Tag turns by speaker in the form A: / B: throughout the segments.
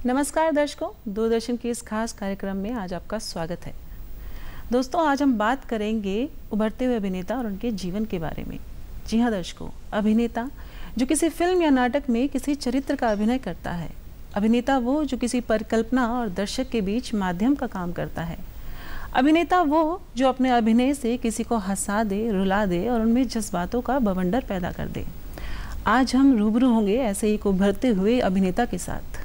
A: नमस्कार दर्शकों, दूरदर्शन के इस खास कार्यक्रम में आज आपका स्वागत है। दोस्तों, आज हम बात करेंगे उभरते हुए अभिनेता और उनके जीवन के बारे में। जी हाँ दर्शकों, अभिनेता जो किसी फिल्म या नाटक में किसी चरित्र का अभिनय करता है। अभिनेता वो जो किसी परिकल्पना और दर्शक के बीच माध्यम का काम करता है। अभिनेता वो जो अपने अभिनय से किसी को हंसा दे, रुला दे और उनमें जज्बातों का बवंडर पैदा कर दे। आज हम रूबरू होंगे ऐसे एक उभरते हुए अभिनेता के साथ,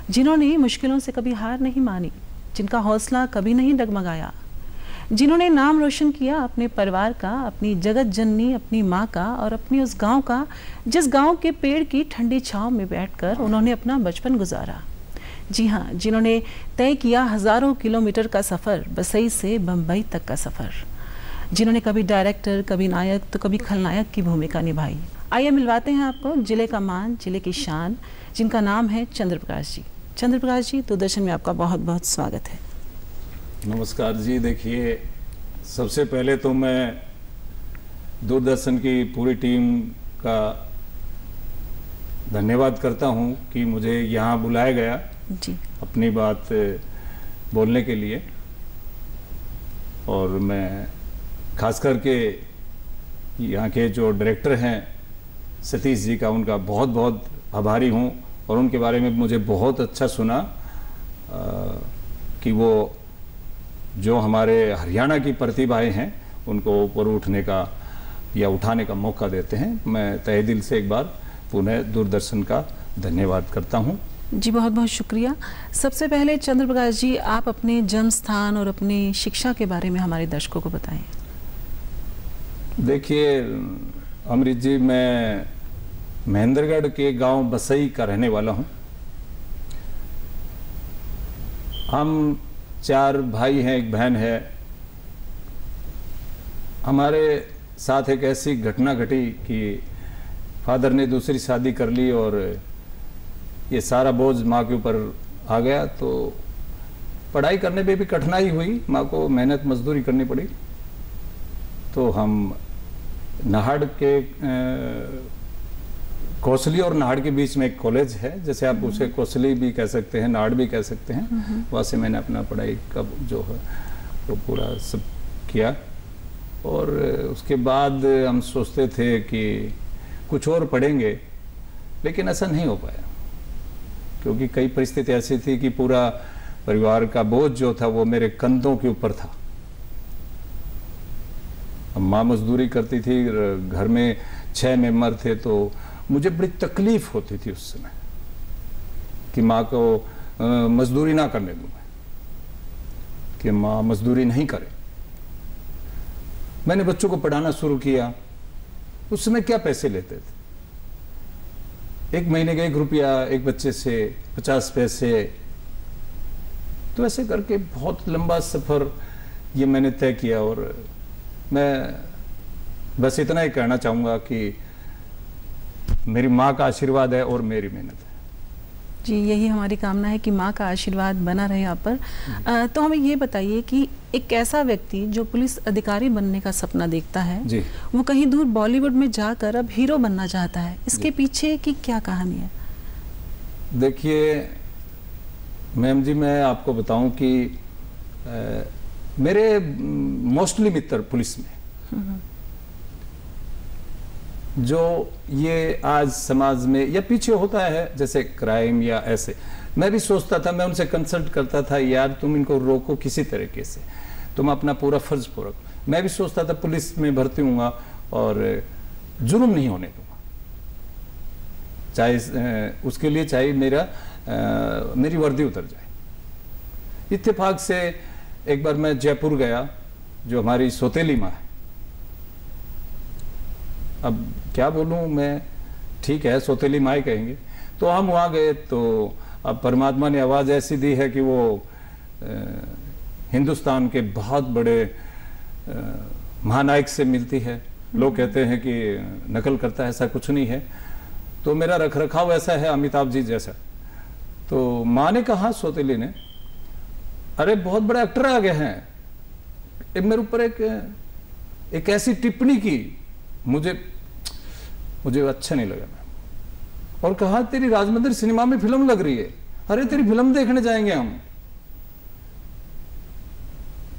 A: जिन्होंने मुश्किलों से कभी हार नहीं मानी, जिनका हौसला कभी नहीं डगमगाया, जिन्होंने नाम रोशन किया अपने परिवार का, अपनी जगत जननी, अपनी माँ का और अपनी उस गांव का, जिस गांव के पेड़ की ठंडी छांव में बैठकर उन्होंने अपना बचपन गुजारा। जी हाँ, जिन्होंने तय किया हज़ारों किलोमीटर का सफ़र, बसई से बम्बई तक का सफ़र, जिन्होंने कभी डायरेक्टर, कभी नायक तो कभी खलनायक की भूमिका निभाई। आइए मिलवाते हैं आपको जिले का मान, जिले की शान, जिनका नाम है चंद्र प्रकाश जी। चंद्र प्रकाश जी, दूरदर्शन में आपका बहुत बहुत स्वागत है।
B: नमस्कार जी। देखिए, सबसे पहले तो मैं दूरदर्शन की पूरी टीम का धन्यवाद करता हूं कि मुझे यहाँ बुलाया गया
A: जी,
B: अपनी बात बोलने के लिए। और मैं खास करके यहाँ के जो डायरेक्टर हैं सतीश जी का, उनका बहुत बहुत आभारी हूँ। और उनके बारे में मुझे बहुत अच्छा सुना कि वो जो हमारे हरियाणा की प्रतिभाएं हैं उनको ऊपर उठने का या उठाने का मौका देते हैं। मैं तहे दिल से एक बार पुनः दूरदर्शन का धन्यवाद करता हूं।
A: जी, बहुत बहुत शुक्रिया। सबसे पहले चंद्र प्रकाश जी, आप अपने जन्म स्थान और अपनी शिक्षा के बारे में हमारे दर्शकों को बताएं।
B: देखिए अमृत जी, मैं महेंद्रगढ़ के गांव बसई का रहने वाला हूं। हम 4 भाई हैं, एक बहन है। हमारे साथ एक ऐसी घटना घटी कि फादर ने दूसरी शादी कर ली और ये सारा बोझ माँ के ऊपर आ गया। तो पढ़ाई करने में भी कठिनाई हुई, माँ को मेहनत मजदूरी करनी पड़ी। तो हम नाहड़ के कोसली और नाहड़ के बीच में एक कॉलेज है, जैसे आप उसे कोसली भी कह सकते हैं, नाहड़ भी कह सकते हैं। वहाँ से मैंने अपना पढ़ाई का जो है वो पूरा सब किया। और उसके बाद हम सोचते थे कि कुछ और पढ़ेंगे, लेकिन ऐसा नहीं हो पाया क्योंकि कई परिस्थिति ऐसी थी कि पूरा परिवार का बोझ जो था वो मेरे कंधों के ऊपर था। माँ मजदूरी करती थी, घर में 6 मेंबर थे, तो मुझे बड़ी तकलीफ होती थी उस समय कि माँ को मजदूरी ना करने दूं, मैं कि माँ मजदूरी नहीं करे। मैंने बच्चों को पढ़ाना शुरू किया। उस समय क्या पैसे लेते थे, 1 महीने का 1 रुपया एक बच्चे से 50 पैसे। तो ऐसे करके बहुत लंबा सफर ये मैंने तय किया। और मैं बस इतना ही कहना चाहूँगा कि मेरी माँ का आशीर्वाद है और मेरी मेहनत है।
A: जी, यही हमारी कामना है कि माँ का आशीर्वाद बना रहे आप पर। तो हमें ये बताइए कि एक ऐसा व्यक्ति जो पुलिस अधिकारी बनने का सपना देखता है
B: जी,
A: वो कहीं दूर बॉलीवुड में जाकर अब हीरो बनना चाहता है, इसके पीछे की क्या कहानी है?
B: देखिए मैम जी, मैं आपको बताऊं कि मेरे मोस्टली मित्र पुलिस में जो ये आज समाज में या पीछे होता है, जैसे क्राइम या ऐसे, मैं भी सोचता था, मैं उनसे कंसल्ट करता था, यार तुम इनको रोको किसी तरीके से, तुम अपना पूरा फर्ज पूरा करो। मैं भी सोचता था पुलिस में भर्ती हूँगा और जुर्म नहीं होने दूंगा, चाहे उसके लिए चाहे मेरी वर्दी उतर जाए। इत्तेफाक से एक बार मैं जयपुर गया, जो हमारी सौतेली माँ है। अब क्या बोलूं मैं, ठीक है सौतेली माँ ही कहेंगे। तो हम वहाँ गए तो अब परमात्मा ने आवाज़ ऐसी दी है कि वो हिंदुस्तान के बहुत बड़े महानायक से मिलती है। लोग कहते हैं कि नकल करता है, ऐसा कुछ नहीं है। तो मेरा रखरखाव ऐसा है अमिताभ जी जैसा। तो माँ ने कहा, सौतेली ने, अरे बहुत बड़े एक्टर आ गए हैं। मेरे ऊपर एक ऐसी टिप्पणी की, मुझे अच्छा नहीं लगा। और कहा तेरी राजमंदिर सिनेमा में फिल्म लग रही है अरे तेरी फिल्म देखने जाएंगे हम।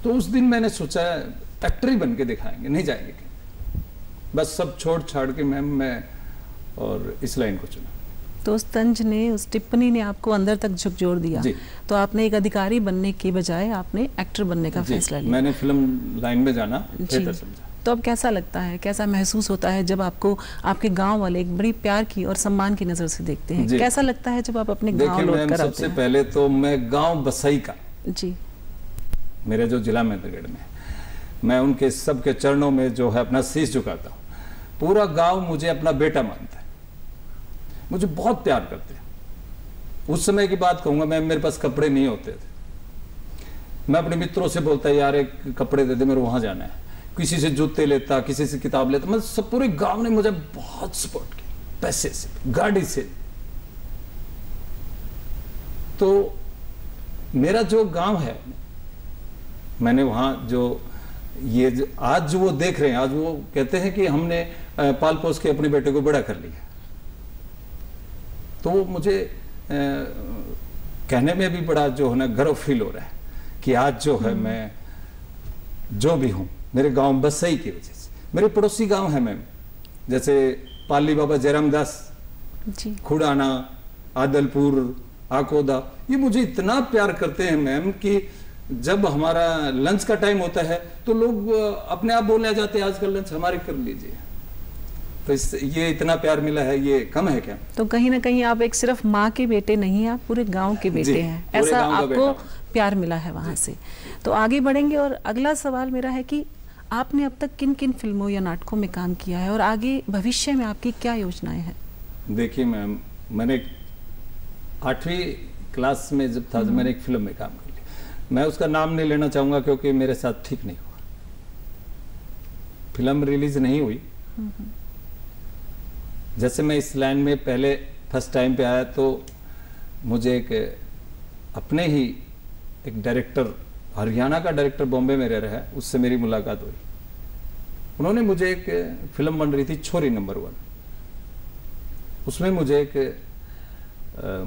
B: तो उस दिन मैंने सोचा एक्टर ही बन के दिखाएंगे, नहीं जाएंगे कहीं। बस सब छोड़ छाड़ के मैम मैं और इस लाइन को चुना।
A: तो उस तंज ने, उस टिप्पणी ने आपको अंदर तक झकझोर दिया। तो आपने एक अधिकारी बनने के बजाय आपने एक्टर बनने का फैसला लिया।
B: मैंने फिल्म लाइन में जाना बेहतर समझा।
A: तो अब कैसा लगता है, कैसा महसूस होता है जब आपको आपके गांव वाले एक बड़ी प्यार की और सम्मान की नजर से देखते हैं? कैसा लगता है जब आप अपने गांव लौट कर आते हैं?
B: सबसे पहले तो मैं गांव बसई का
A: जी,
B: मेरे जो जिला महेंद्रगढ़ में, मैं उनके सबके चरणों में जो है अपना शीश झुकाता हूँ। पूरा गांव मुझे अपना बेटा मानता है, मुझे बहुत प्यार करते हैं। उस समय की बात कहूंगा मैं, मेरे पास कपड़े नहीं होते थे, मैं अपने मित्रों से बोलता यार एक कपड़े दे दे, मेरे वहां जाना है। किसी से जूते लेता, किसी से किताब लेता, मतलब सब पूरे गांव ने मुझे बहुत सपोर्ट किया, पैसे से, गाड़ी से। तो मेरा जो गांव है, मैंने वहां जो ये आज जो वो देख रहे हैं, आज वो कहते हैं कि हमने पाल पोस के अपने बेटे को बड़ा कर लिया। तो वो मुझे कहने में भी बड़ा जो है ना गर्व फील हो रहा है कि आज जो है मैं जो भी हूं मेरे गांव बसई की वजह से। मेरे पड़ोसी गांव है मैम, जैसे पाली बाबा जयराम दास, खुड़ाना, आदलपुर, आकोदा, ये मुझे इतना प्यार करते हैं मैम कि जब हमारा लंच का टाइम होता है तो लोग अपने आप बोलने आ जाते हैं आजकल लंच हमारे कर लीजिए। तो ये इतना प्यार मिला है, ये कम है क्या?
A: तो कहीं ना कहीं आप एक सिर्फ माँ के बेटे नहीं, आप पूरे गांव के बेटे हैं, ऐसा आपको प्यार मिला है वहां से। तो आगे बढ़ेंगे और अगला सवाल मेरा है कि आपने अब तक किन किन फिल्मों या नाटकों में काम किया है और आगे भविष्य में आपकी क्या योजनाएं हैं?
B: देखिए मैम, मैंने 8वीं क्लास में जब था तो मैंने एक फिल्म में काम कर लिया। मैं उसका नाम नहीं लेना चाहूंगा क्योंकि मेरे साथ ठीक नहीं हुआ, फिल्म रिलीज नहीं हुई। जैसे मैं इस लाइन में पहले फर्स्ट टाइम पे आया तो मुझे एक अपने ही एक डायरेक्टर, हरियाणा का डायरेक्टर बॉम्बे में रह रहा है, उससे मेरी मुलाकात हुई। उन्होंने मुझे एक फिल्म बन रही थी छोरी नंबर 1, उसमें मुझे एक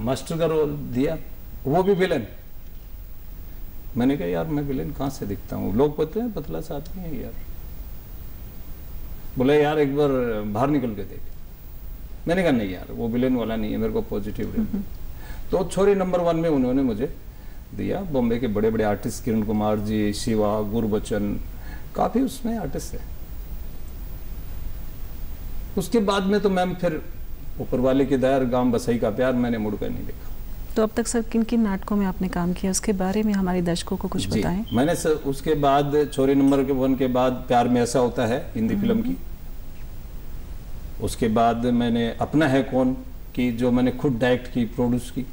B: मास्टर का रोल दिया, वो भी विलन। मैंने कहा यार मैं विलन कहाँ से दिखता हूँ, लोग कहते हैं पतला सा आदमी है यार। बोले यार एक बार बाहर निकल के देख। मैंने कहा नहीं यार वो विलेन वाला नहीं है, मेरे को पॉजिटिव रहता। तो छोरी नंबर 1 में उन्होंने मुझे दिया। बॉम्बे के बड़े बड़े आर्टिस्ट किरण कुमार जी, शिवा, गुरबचन, काफी उसमें आर्टिस्ट है। उसके बाद में तो मैम फिर ऊपर वाले की दया, गांव बसई का प्यार, मैंने मुड़ कर नहीं देखा।
A: तो अब तक सर किन किन नाटकों में आपने काम किया, उसके बारे में हमारे दर्शकों को कुछ बताएं।
B: मैंने सर उसके बाद छोरी नंबर 1 के बाद प्यार में ऐसा होता है हिंदी फिल्म की। उसके बाद मैंने अपना है कौन की, जो मैंने खुद डायरेक्ट की, प्रोड्यूस की।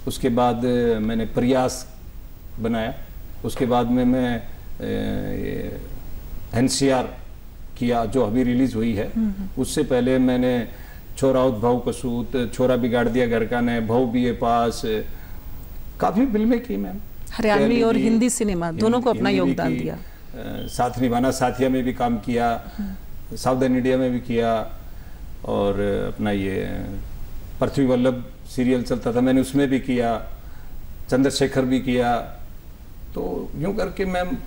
B: उसके बाद मैंने प्रयास बनाया। उसके बाद में मैं NCR किया जो अभी रिलीज हुई है। उससे पहले मैंने छोरा भाव कसूत, छोरा बिगाड़ दिया घर का ने, भाव BA पास, काफी फिल्में की मैम।
A: हरियाणवी और हिंदी सिनेमा दोनों को अपना योगदान दिया।
B: साथ निभाना साथिया में भी काम किया, सावधान इंडिया में भी किया, और अपना ये पृथ्वी वल्लभ सीरियल चलता था मैंने उसमें भी किया, चंद्रशेखर भी किया। तो यूं करके मैम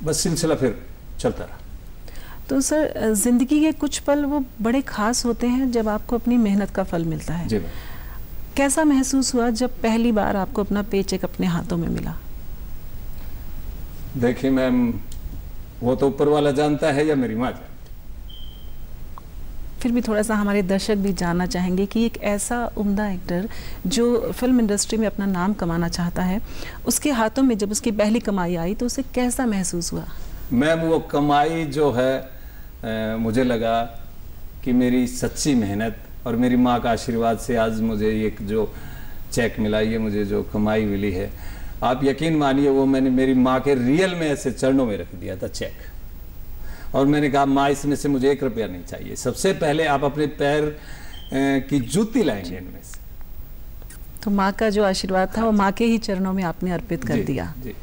B: बस सिलसिला फिर चलता रहा।
A: तो सर जिंदगी के कुछ पल वो बड़े खास होते हैं जब आपको अपनी मेहनत का फल मिलता है।
B: जी।
A: कैसा महसूस हुआ जब पहली बार आपको अपना पेचेक अपने हाथों में मिला?
B: देखिए मैम, वो तो ऊपर वाला जानता है या मेरी माँ जानती।
A: फिर भी थोड़ा सा हमारे दर्शक भी जानना चाहेंगे कि एक ऐसा उम्दा एक्टर जो फिल्म इंडस्ट्री में अपना नाम कमाना चाहता है, उसके हाथों में जब उसकी पहली कमाई आई तो उसे कैसा महसूस हुआ?
B: मैम वो कमाई जो है मुझे लगा कि मेरी सच्ची मेहनत और मेरी माँ का आशीर्वाद से आज मुझे ये जो चेक मिला, ये मुझे जो कमाई मिली है, आप यकीन मानिए वो मैंने मेरी माँ के रियल में ऐसे चरणों में रख दिया था चेक। और मैंने कहा माँ इसमें से मुझे 1 रुपया नहीं चाहिए, सबसे पहले आप अपने पैर की जूती लाएंगे इनमें से।
A: तो माँ का जो आशीर्वाद था वो माँ के ही चरणों में आपने अर्पित कर दिया।
B: जी।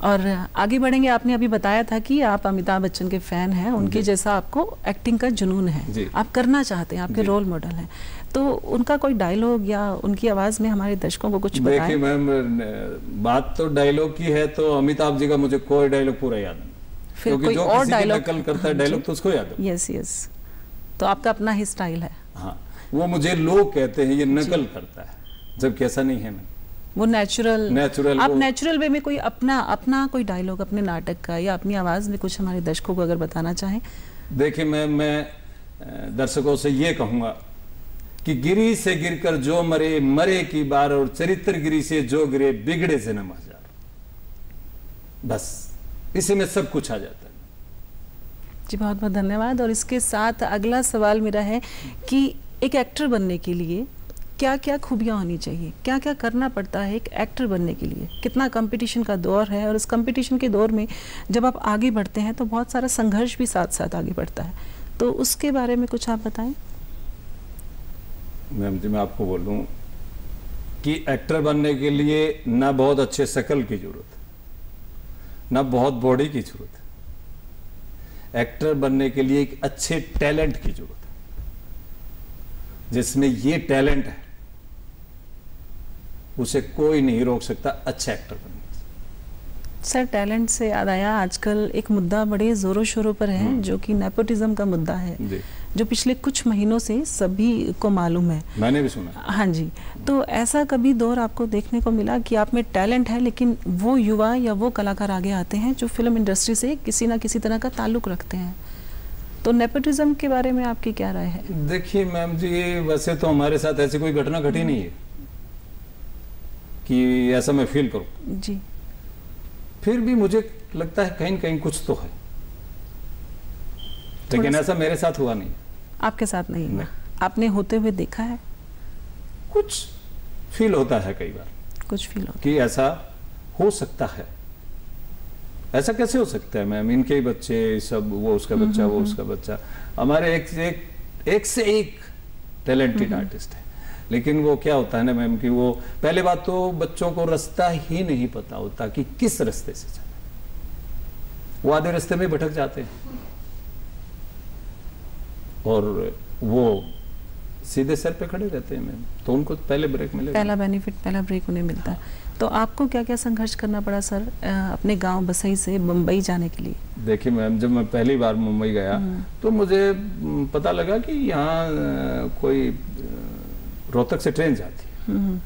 A: और आगे बढ़ेंगे। आपने अभी बताया था कि आप अमिताभ बच्चन के फैन हैं, उनके जैसा आपको एक्टिंग का जुनून है, आप करना चाहते हैं, आपके रोल मॉडल हैं। तो उनका कोई डायलॉग या उनकी आवाज़ में हमारे दर्शकों को कुछ बताएं।
B: देखिए मैम, बात तो डायलॉग की है, तो अमिताभ जी का मुझे कोई डायलॉग पूरा याद नहीं,
A: फिर कोई
B: जो
A: और
B: किसी की
A: डायलॉग
B: नकल करता है डायलॉग तो उसको याद है।
A: यस यस, तो आपका अपना ही स्टाइल है।
B: हाँ, वो मुझे लोग कहते हैं ये नकल करता है, जबकि ऐसा नहीं है। मैं
A: वो नेचुरल आप
B: वो
A: नेचुरल वे में कोई अपना कोई डायलॉग अपने नाटक का या अपनी आवाज में कुछ हमारे दर्शकों को अगर बताना चाहें।
B: देखिए मैं दर्शकों से ये कहूंगा कि गिरी से गिरकर जो मरे मरे की बार, और चरित्र गिरी से जो गिरे बिगड़े जन्म हजार। बस इसी में सब कुछ आ जाता है।
A: जी बहुत बहुत धन्यवाद। और इसके साथ अगला सवाल मेरा है कि एक एक्टर बनने के लिए क्या क्या खूबियाँ होनी चाहिए, क्या क्या करना पड़ता है एक एक्टर बनने के लिए? कितना कंपटीशन का दौर है, और उस कंपटीशन के दौर में जब आप आगे बढ़ते हैं तो बहुत सारा संघर्ष भी साथ साथ आगे बढ़ता है, तो उसके बारे में कुछ आप बताएं।
B: मैम जी, मैं आपको बोलूं कि एक्टर बनने के लिए ना बहुत अच्छे शक्ल की जरूरत है, ना बहुत बॉडी की जरूरत है। एक्टर बनने के लिए एक अच्छे टैलेंट की जरूरत है, जिसमें ये टैलेंट है उसे कोई नहीं रोक सकता अच्छा एक्टर बनने से।
A: सर, टैलेंट से याद आया, आजकल एक मुद्दा बड़े जोरों शोरों पर है जो कि नेपोटिज्म का मुद्दा है, जो पिछले कुछ महीनों से सभी को मालूम है।
B: मैंने भी सुना।
A: हाँ जी, तो ऐसा कभी दौर आपको देखने को मिला कि आप में टैलेंट है लेकिन वो युवा या वो कलाकार आगे आते हैं जो फिल्म इंडस्ट्री से किसी ना किसी तरह का ताल्लुक रखते हैं, तो नेपोटिज्म के बारे में आपकी क्या राय है?
B: देखिए मैम जी, वैसे तो हमारे साथ ऐसी कोई घटना घटी नहीं है कि ऐसा मैं फील करूं
A: जी,
B: फिर भी मुझे लगता है कहीं न कहीं कुछ तो है, लेकिन ऐसा मेरे साथ हुआ नहीं।
A: आपके साथ नहीं हुआ? आपने होते हुए देखा है?
B: कुछ फील होता है कई बार,
A: कुछ फील होता
B: कि ऐसा हो सकता है। ऐसा कैसे हो सकता है मैम? इनके ही बच्चे सब, वो उसका बच्चा, वो उसका बच्चा, हमारे एक से एक टैलेंटेड आर्टिस्ट है। लेकिन वो क्या होता है ना मैम कि वो पहले बात तो बच्चों को रास्ता ही नहीं पता होता कि किस रास्ते से जाना, वो आधे रास्ते में भटक जाते हैं और वो सीधे सर पे खड़े रहते हैं मैम, तो उनको पहले ब्रेक मिलेगा,
A: पहला बेनिफिट, पहला ब्रेक उन्हें मिलता है। तो आपको क्या क्या संघर्ष करना पड़ा सर अपने गांव बसई से मुंबई जाने के लिए?
B: देखिए मैम, जब मैं पहली बार मुंबई गया तो मुझे पता लगा कि यहाँ कोई रोहतक से ट्रेन जाती है।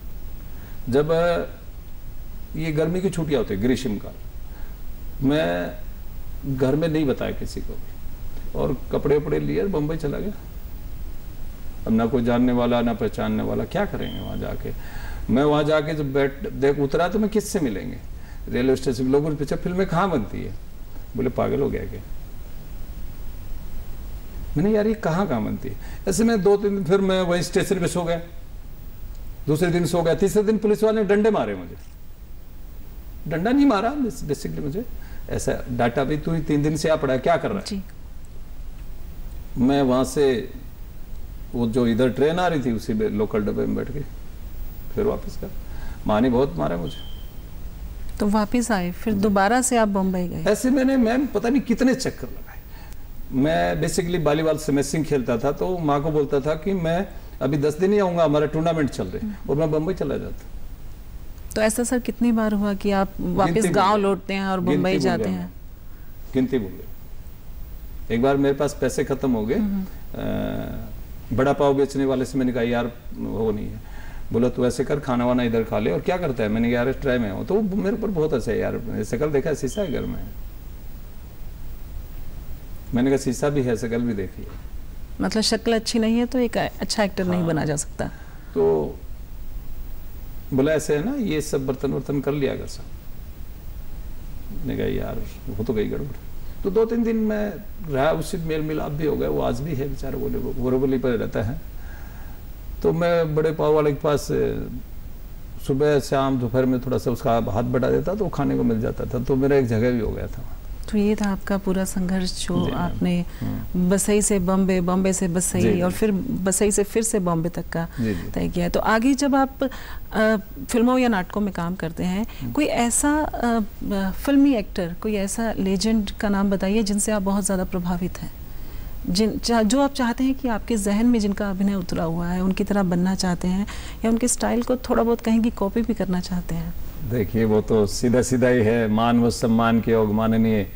B: जब ये गर्मी की छुट्टियां होती है, ग्रीष्म काल, मैं घर में नहीं बताया किसी को भी, और कपड़े वपड़े लिए मुंबई चला गया। अब ना कोई जानने वाला ना पहचानने वाला, क्या करेंगे वहां जाके। मैं वहां जाके जब उतरा तो मैं किससे मिलेंगे? रेलवे स्टेशन लोगों पीछे फिल्में कहाँ बनती है? बोले पागल हो गया क्या? मैंने यार ये कहाँ बनती है? ऐसे में 2-3 दिन फिर मैं वही स्टेशन पे सो गया, दूसरे दिन सो गया, तीसरे दिन पुलिस वाले ने डंडे मारे मुझे। डंडा नहीं मारा, बेसिकली मुझे ऐसा डाटा भी, तू 3 दिन से आ पड़ा है, क्या कर रहा है? मैं वहां से वो जो इधर ट्रेन आ रही थी उसी में लोकल डब्बे में बैठ के फिर वापस कर, माँ ने बहुत मारा मुझे।
A: तो वापस आए, फिर दोबारा से आप बम्बई गए?
B: ऐसे मैंने पता नहीं कितने चक्कर लगाए। मैं बेसिकली वॉलीबॉल स्मैशिंग खेलता था, तो माँ को बोलता था कि मैं अभी 10 दिन ही आऊंगा, हमारा टूर्नामेंट चल रहे हैं, और मैं बम्बई चला जाता।
A: तो ऐसा सर कितनी बार हुआ कि आप वापस गांव लौटते हैं और बम्बई जाते हैं?
B: गिनती भूल गए। एक बार मेरे पास पैसे खत्म हो गए, बड़ा पाव बेचने वाले से मैंने कहा यार वो नहीं है, बोला तू ऐसे कर, खाना वाना इधर खा ले, और क्या करता है? मैंने कहा यार ट्राई में हो, तो मेरे ऊपर बहुत अच्छा है यार, शक्ल देखा है, शीशा है घर में। मैंने कहा शीशा भी है, शक्ल भी देखी है,
A: मतलब शक्ल अच्छी नहीं है तो एक अच्छा एक्टर नहीं बना जा सकता।
B: तो बोला ऐसे है ना, ये सब बर्तन वर्तन कर लिया कर सब। मैंने कहा यार वो तो गई गड़बड़। तो 2-3 दिन में रहा, उससे मेल मिलाप भी हो गया, वो आज भी है बेचारा, बोरेवली पर रहता है। तो मैं बड़े पाव वाले के पास सुबह शाम दोपहर में थोड़ा सा उसका हाथ बढ़ा देता तो खाने को मिल जाता था, तो मेरा एक जगह भी हो गया था।
A: तो ये था आपका पूरा संघर्ष जो
B: जी,
A: आपने बसई से बॉम्बे, बॉम्बे से बसई और फिर बसई से फिर से बॉम्बे तक का तय किया है। तो आगे जब आप फिल्मों या नाटकों में काम करते हैं, कोई ऐसा फिल्मी एक्टर, कोई ऐसा लेजेंड का नाम बताइए जिनसे आप बहुत ज़्यादा प्रभावित हैं, जो आप चाहते हैं कि आपके जहन में जिनका अभिनय उतरा हुआ है, उनकी तरह बनना चाहते हैं या उनके स्टाइल को थोड़ा बहुत कहीं की कॉपी भी करना चाहते हैं?
B: देखिए, वो तो सीधा सीधा ही है, मान व सम्मान के योग माननीय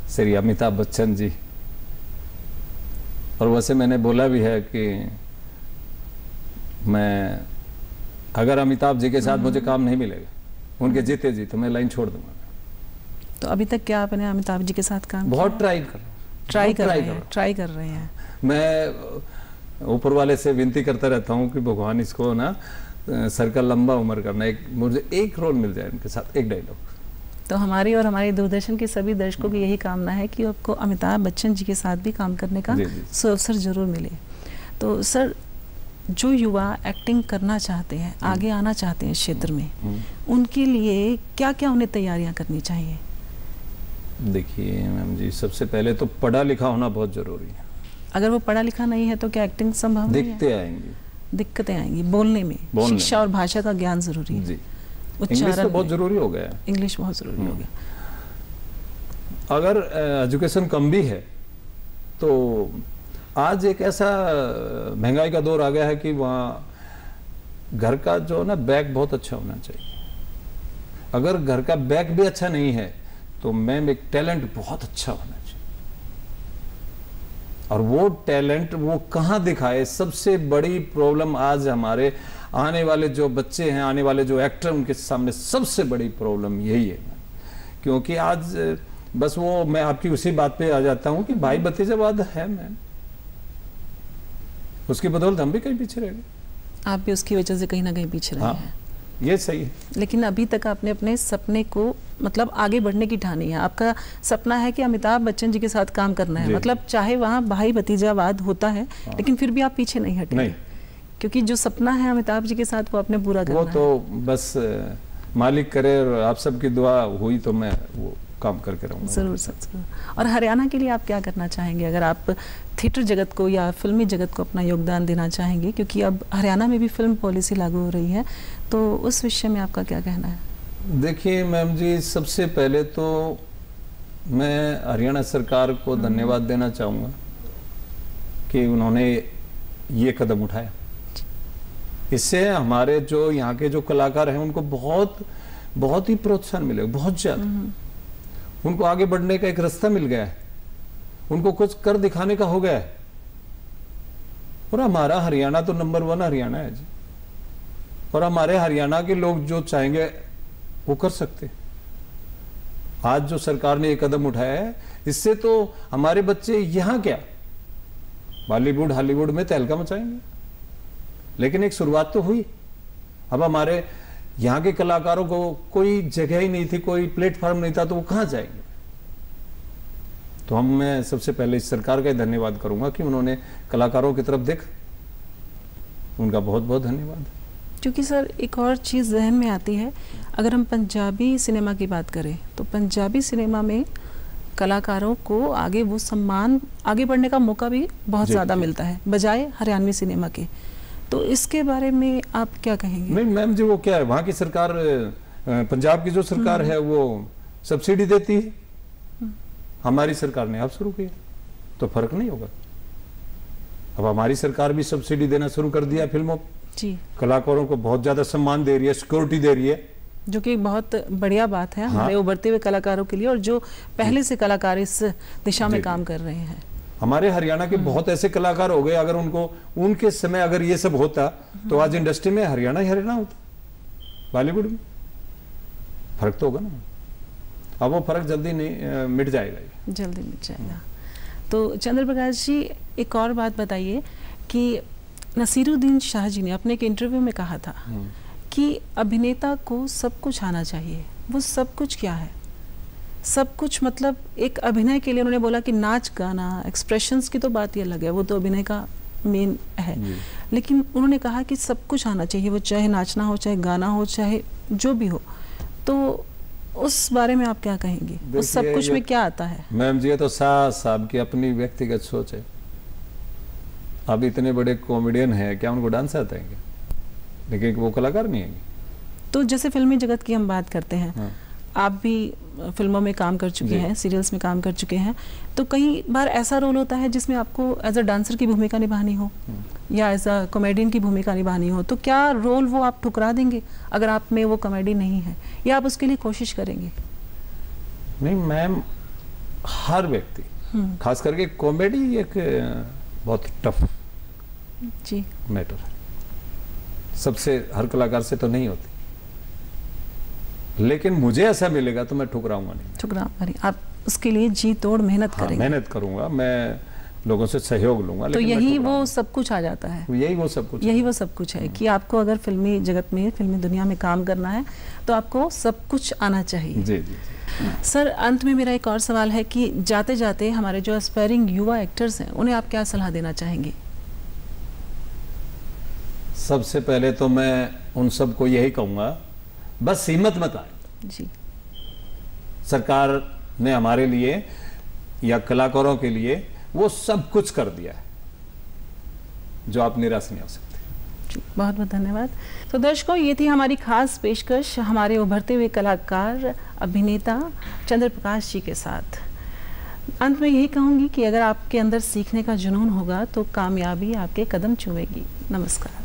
B: श्री अमिताभ बच्चन जी। और वैसे मैंने बोला भी है कि मैं अगर अमिताभ जी के साथ मुझे काम नहीं मिलेगा, उनके जीते जी, तो मैं लाइन छोड़ दूंगा।
A: तो अभी तक क्या आपने अमिताभ जी के साथ काम
B: बहुत ट्राई कर रहे हैं। मैं ऊपर वाले से विनती करता रहता हूँ कि भगवान इसको ना सर्कल लंबा उम्र करना, मुझे एक रोल मिल जाए उनके साथ, एक डायलॉग।
A: तो हमारी और हमारे दूरदर्शन के सभी दर्शकों की यही कामना है कि आपको अमिताभ बच्चन जी के साथ भी काम करने का अवसर जरूर मिले। तो सर, जो युवा एक्टिंग करना चाहते हैं, आगे आना चाहते हैं इस क्षेत्र में, उनके लिए क्या क्या उन्हें तैयारियां करनी चाहिए?
B: देखिए मैम जी, सबसे पहले तो पढ़ा लिखा होना बहुत जरूरी है।
A: अगर वो पढ़ा लिखा नहीं है तो क्या एक्टिंग संभव नहीं है? दिक्कतें आएंगी बोलने में। शिक्षा और भाषा का ज्ञान जरूरी है जी।
B: इंग्लिश तो बहुत जरूरी हो गया है।
A: इंग्लिश बहुत जरूरी हो गया।
B: अगर एजुकेशन कम भी है तो आज एक ऐसा महंगाई का दौर आ गया है कि वहाँ घर का जो ना बैग बहुत अच्छा होना चाहिए। अगर घर का बैग भी अच्छा नहीं है तो मैम एक टैलेंट बहुत अच्छा होना चाहिए, और वो टैलेंट वो कहाँ दिखाए। सबसे बड़ी प्रॉब्लम आज हमारे आने वाले जो बच्चे हैं, आने वाले जो एक्टर, उनके सामने सबसे बड़ी प्रॉब्लम यही है। क्योंकि आज बस वो, मैं आपकी उसी बात पे आ जाता हूँ कि भाई भतीजावाद है मैम, उसकी बदौलत हम भी कहीं पीछे रह गए।
A: आप भी उसकी वजह से कहीं ना कहीं पीछे रहे हैं।
B: ये सही है।
A: लेकिन अभी तक आपने अपने सपने को मतलब आगे बढ़ने की ठानी है। आपका सपना है कि अमिताभ बच्चन जी के साथ काम करना है, मतलब चाहे वहाँ भाई भतीजावाद होता है लेकिन फिर भी आप पीछे नहीं हटेंगे, क्योंकि जो सपना है अमिताभ जी के साथ वो आपने पूरा करना है।
B: वो तो बस मालिक करे और आप सबकी दुआ हुई तो मैं वो काम करके रहूँगा।
A: जरूर सर। और हरियाणा के लिए आप क्या करना चाहेंगे, अगर आप थिएटर जगत को या फिल्मी जगत को अपना योगदान देना चाहेंगे, क्योंकि अब हरियाणा में भी फिल्म पॉलिसी लागू हो रही है, तो उस विषय में आपका क्या कहना है?
B: देखिए मैम जी, सबसे पहले तो मैं हरियाणा सरकार को धन्यवाद देना चाहूँगा कि उन्होंने ये कदम उठाया। इससे हमारे जो यहाँ के जो कलाकार हैं उनको बहुत ही प्रोत्साहन मिलेगा, बहुत ज़्यादा। उनको आगे बढ़ने का एक रास्ता मिल गया है, उनको कुछ कर दिखाने का हो गया है। और हमारा हरियाणा तो नंबर 1 हरियाणा है जी, और हमारे हरियाणा के लोग जो चाहेंगे वो कर सकते। आज जो सरकार ने ये कदम उठाया है, इससे तो हमारे बच्चे यहाँ क्या बॉलीवुड हॉलीवुड में तहलका मचाएंगे, लेकिन एक शुरुआत तो हुई। अब हमारे यहाँ के कलाकारों को कोई जगह ही नहीं थी, कोई प्लेटफॉर्म नहीं था, तो वो कहाँ जाएंगे। तो मैं सबसे पहले इस सरकार का धन्यवाद करूंगा कि उन्होंने कलाकारों की तरफ देखा, उनका बहुत बहुत धन्यवाद।
A: क्योंकि सर एक और चीज़ जहन में आती है, अगर हम पंजाबी सिनेमा की बात करें तो पंजाबी सिनेमा में कलाकारों को आगे वो सम्मान, आगे बढ़ने का मौका भी बहुत ज़्यादा मिलता है बजाय हरियाणवी सिनेमा के। तो इसके बारे में आप क्या कहेंगे?
B: नहीं मैम जी, वो क्या है, वहाँ की सरकार, पंजाब की जो सरकार है वो सब्सिडी देती है, हमारी सरकार ने अब शुरू किया, तो फर्क नहीं होगा। अब हमारी सरकार भी सब्सिडी देना शुरू कर दिया फिल्मों
A: जी,
B: कलाकारों को बहुत ज्यादा सम्मान दे रही है, सिक्योरिटी दे रही है,
A: जो कि बहुत बढ़िया बात है हमारे उभरते हुए कलाकारों के लिए, और जो पहले से कलाकार इस दिशा में काम कर रहे हैं।
B: हमारे हरियाणा के बहुत ऐसे कलाकार हो गए, अगर उनको उनके समय अगर ये सब होता तो आज इंडस्ट्री में हरियाणा ही हरियाणा होता, बॉलीवुड में फर्क तो होगा ना। अब वो फर्क जल्दी नहीं मिट जाएगा,
A: जल्दी मिट जाएगा। तो चंद्र प्रकाश जी, एक और बात बताइए कि नसीरुद्दीन शाह जी ने अपने एक इंटरव्यू में कहा था कि अभिनेता को सब कुछ आना चाहिए। वो सब कुछ क्या है? सब कुछ मतलब एक अभिनय के लिए उन्होंने बोला कि नाच गाना, एक्सप्रेशंस की तो बात ही अलग है, वो तो अभिनय का मेन है, लेकिन उन्होंने कहा कि सब कुछ आना चाहिए, वो चाहे नाचना हो, चाहे गाना हो, चाहे जो भी हो। तो उस बारे में आप क्या कहेंगे? उस सब कुछ में क्या आता है?
B: मैम जी, ये तो साहब की अपनी व्यक्तिगत सोच है। अब इतने बड़े कॉमेडियन हैं, क्या उनको डांस आता है क्या? लेकिन वो कलाकार नहीं है।
A: तो जैसे फिल्मी जगत की हम बात करते हैं,
B: हाँ।
A: आप भी फिल्मों में काम कर चुके हैं, सीरियल्स में काम कर चुके हैं, तो कई बार ऐसा रोल होता है जिसमें आपको एज अ डांसर की भूमिका निभानी हो या एज अ कॉमेडियन की भूमिका निभानी हो, तो क्या रोल वो आप ठुकरा देंगे अगर आप में वो कॉमेडी नहीं है, या आप उसके लिए कोशिश करेंगे?
B: नहीं मैम, हर व्यक्ति, खास करके कॉमेडी एक बहुत टफ
A: जी
B: मैटर है, सबसे हर कलाकार से तो नहीं होती, लेकिन मुझे ऐसा मिलेगा तो मैं ठुकराऊंगा नहीं।
A: आप उसके लिए जी तोड़ मेहनत करेंगे?
B: मेहनत करूंगा, मैं लोगों से सहयोग लूंगा।
A: तो यही वो सब कुछ आ जाता है,
B: यही वो सब कुछ है
A: कि आपको अगर फिल्मी जगत में, फिल्मी दुनिया में काम करना है तो आपको सब कुछ आना चाहिए।
B: जी जी।
A: सर, अंत में मेरा एक और सवाल है कि जाते जाते हमारे जो एस्पायरिंग युवा एक्टर्स हैं, उन्हें आप क्या सलाह देना चाहेंगे?
B: सबसे पहले तो मैं उन सबको यही कहूंगा, बस हिम्मत मत आए
A: जी।
B: सरकार ने हमारे लिए या कलाकारों के लिए वो सब कुछ कर दिया है, जो आप निराश नहीं हो सकते।
A: जी, बहुत बहुत धन्यवाद। तो दर्शकों, ये थी हमारी खास पेशकश हमारे उभरते हुए कलाकार अभिनेता चंद्र प्रकाश जी के साथ। अंत में यही कहूंगी कि अगर आपके अंदर सीखने का जुनून होगा तो कामयाबी आपके कदम चूमेगी। नमस्कार।